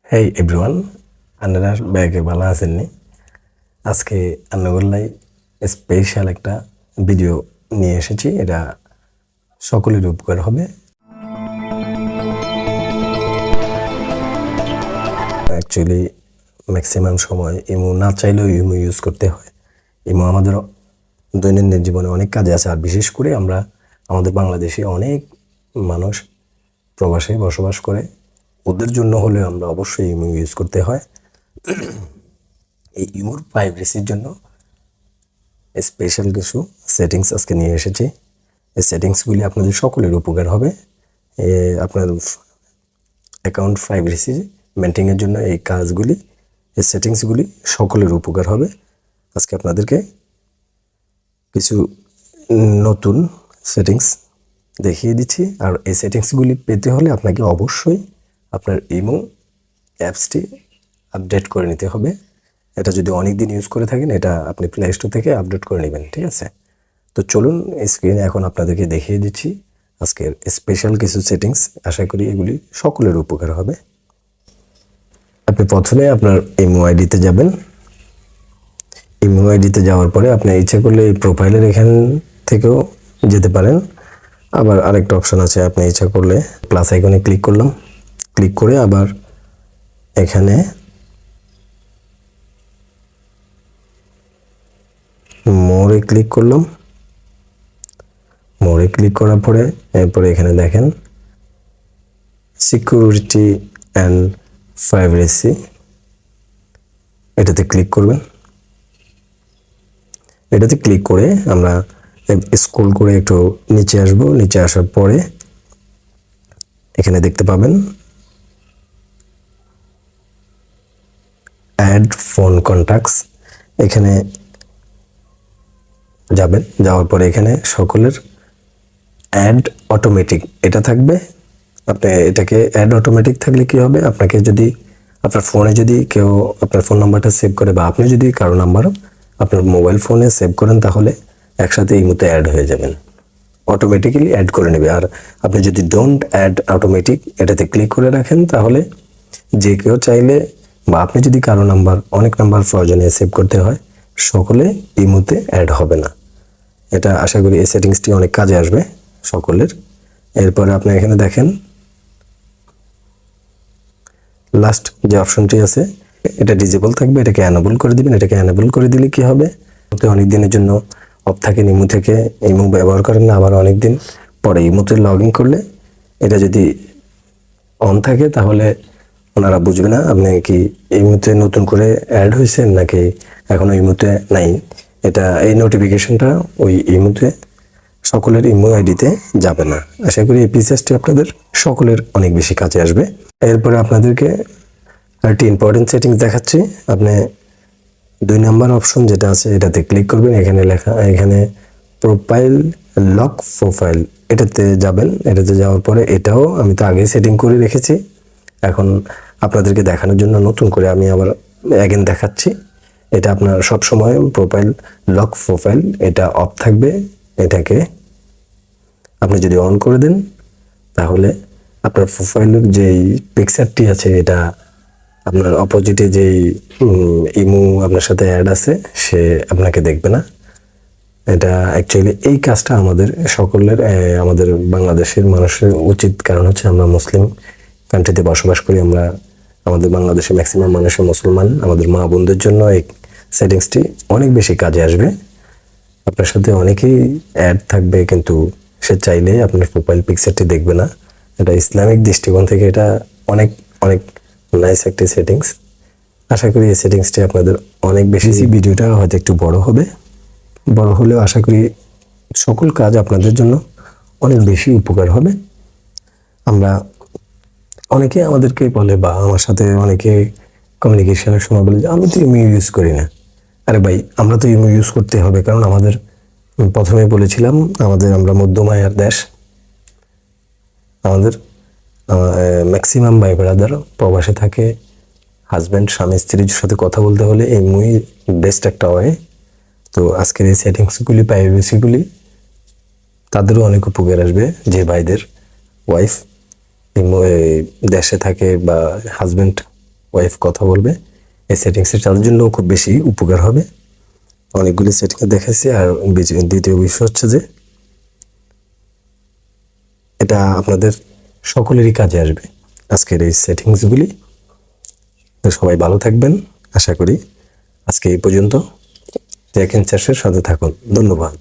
হেই everyone, আপনারা ব্যাগে ভালো আছেননি? আজকে আন্নাগোল্লাই স্পেশাল একটা ভিডিও নিয়ে এসেছি। এটা সকলের উপকার হবে। অ্যাকচুয়ালি ম্যাক্সিমাম সময় ইমো না চাইলেও ইমো ইউজ করতে হয়। ইমো আমাদের দৈনন্দিন জীবনে অনেক কাজে আছে, আর বিশেষ করে আমরা আমাদের বাংলাদেশে অনেক মানুষ প্রবাসে বসবাস করে, ওদের জন্য হলেও আমরা অবশ্যই ইমো ইউজ করতে হয়। এই ইমোর প্রাইভেসির জন্য স্পেশাল কিছু সেটিংস আজকে নিয়ে এসেছি। এই সেটিংসগুলি আপনাদের সকলের উপকার হবে। আপনার অ্যাকাউন্ট প্রাইভেসি মেনটেনের জন্য এই কাজগুলি, এই সেটিংসগুলি সকলের উপকার হবে। আজকে আপনাদেরকে কিছু নতুন সেটিংস দেখিয়ে দিচ্ছি। আর এই সেটিংসগুলি পেতে হলে আপনাকে অবশ্যই আপনার ইমো অ্যাপসটি আপডেট করে নিতে হবে। এটা যদি অনেক দিন ইউজ করে থাকেন, এটা আপনি প্লে স্টোর থেকে আপডেট করে নেবেন, ঠিক আছে? তো চলুন স্ক্রিনে এখন আপনাদেরকে দেখিয়ে দিচ্ছি আজকের স্পেশাল কিছু সেটিংস। আশা করি এগুলি সকলের উপকার হবে। আপনি প্রথমে আপনার ইমো আইডিতে যাবেন। ইমো আইডিতে যাওয়ার পরে আপনি ইচ্ছা করলে এই প্রোফাইলের এখান থেকেও যেতে পারেন। আবার আরেকটা অপশন আছে, আপনি ইচ্ছা করলে প্লাস আইকনে ক্লিক করলাম, ক্লিক করে আবার এখানে মোরে ক্লিক করলাম। মোরে ক্লিক করার পরে এরপরে এখানে দেখেন সিকিউরিটি অ্যান্ড প্রাইভেসি, এটাতে ক্লিক করবেন। এটাতে ক্লিক করে আমরা স্ক্রল করে একটু নিচে আসব। নিচে আসার পরে এখানে দেখতে পাবেন অ্যাড ফোন কন্ট্যাক্টস, এখানে যাবেন। যাওয়ার পরে এখানে সকলের অ্যাড অটোমেটিক এটা থাকবে। আপনি এটাকে অ্যাড অটোমেটিক থাকলে কি হবে, আপনাকে যদি আপনার ফোনে যদি কেউ আপনার ফোন নাম্বারটা সেভ করে, বা আপনি যদি কারো নাম্বার আপনার মোবাইল ফোনে সেভ করেন, তাহলে একসাথে এই মতো অ্যাড হয়ে যাবেন, অটোমেটিক্যালি অ্যাড করে নেবে। আর আপনি যদি ডোন্ট অ্যাড অটোমেটিক এটাতে ক্লিক করে রাখেন, তাহলে যে কেউ চাইলে, বা আপনি যদি কারো নাম্বার অনেক নাম্বার প্রয়োজনে সেভ করতে হয়, সকলে এই মুহূর্তে অ্যাড হবে না। এটা আশা করি এই সেটিংসটি অনেক কাজে আসবে সকলের। এরপরে আপনি এখানে দেখেন লাস্ট যে অপশনটি আছে, এটা ডিজেবল থাকবে, এটাকে অ্যানেবল করে দিবেন। এটাকে অ্যানেবল করে দিলে কি হবে, অনেক দিনের জন্য অফ থাকে, ইমো থেকে ইমো ব্যবহার করেন না, আবার অনেক দিন পরে ইমোতে লগ ইন করলে এটা যদি অন থাকে, তাহলে ওনারা বুঝবে না আপনি কি ইমোতে নতুন করে অ্যাড হয়েছেন নাকি এখনো ইমোতে নাই। এটা এই নোটিফিকেশনটা ওই ইমোতে সকলের ইমো আইডিতে যাবে না। আশা করি এই ফিচারটি আপনাদের সকলের অনেক বেশি কাজে আসবে। এরপরে আপনাদেরকে একটি ইম্পর্টেন্ট সেটিংস দেখাচ্ছি। আপনি 2 নাম্বার অপশন যেটা আছে এটাতে ক্লিক করবেন। এখানে লেখা, এখানে প্রোফাইল লক প্রোফাইল, এটাতে যাবেন। এটাতে যাওয়ার পরে এটাও আমি তো আগেই সেটিং করে রেখেছি, এখন আপনাদেরকে দেখানোর জন্য নতুন করে আমি আবার অ্যাগেন দেখাচ্ছি। এটা আপনার সব সময় প্রোফাইল লক প্রোফাইল এটা অফ থাকবে। এটাকে আপনি যদি অন করে দেন, তাহলে আপনার প্রোফাইলের যেই পিকচারটি আছে, এটা আপনার অপোজিটে যেই ইমো আপনার সাথে অ্যাড আছে, সে আপনাকে দেখবে না। এটা অ্যাকচুয়ালি এই কাজটা আমাদের সকলের, আমাদের বাংলাদেশের মানুষের উচিত, কারণ হচ্ছে আমরা মুসলিম কান্ট্রিতে বসবাস করি। আমরা আমাদের বাংলাদেশে ম্যাক্সিমাম মানুষের মুসলমান। আমাদের মা বোনদের জন্য এই সেটিংসটি অনেক বেশি কাজে আসবে। আপনার সাথে অনেকেই অ্যাড থাকবে, কিন্তু সে চাইলেই আপনার প্রোফাইল পিকচারটি দেখবে না। এটা ইসলামিক দৃষ্টিকোণ থেকে এটা অনেক অনেক নাইস একটি সেটিংস। আশা করি এই সেটিংসটি আপনাদের অনেক বেশি, ভিডিওটা হয়তো একটু বড় হবে, বড় হলেও আশা করি সকল কাজ আপনাদের জন্য অনেক বেশি উপকার হবে। আমরা অনেকে আমাদেরকে বলে, বা আমার সাথে অনেকে কমিউনিকেশনের সময় বলে যে আমি তো ইমো ইউজ করি না। আরে ভাই, আমরা তো ইমো ইউজ করতে হবে, কারণ আমাদের প্রথমে বলেছিলাম আমরা মধ্যম আয়ের দেশ। আমাদের ম্যাক্সিমাম ভাই ব্রাদার প্রবাসে থাকে। হাজব্যান্ড স্বামী স্ত্রীর সাথে কথা বলতে হলে ইমোই বেস্ট একটা ওয়ে। তো আজকের এই সেটিংসগুলি, প্রাইভেসিগুলি তাদেরও অনেক উপকার আসবে, যে ভাইদের ওয়াইফ দেশে থাকে বা হাজব্যান্ড ওয়াইফ কথা বলবে। এই সেটিংসটা তাদের জন্য খুব বেশি উপকার হবে। অনেকগুলি সেটিংস দেখাইছি। আর দ্বিতীয় বিষয় হচ্ছে যে এটা আপনাদের সকলেরই কাজে আসবে আজকের এই সেটিংসগুলি। তো সবাই ভালো থাকবেন আশা করি। আজকে এই পর্যন্ত। টেক ইনসার্চের সাথে থাকুন। ধন্যবাদ।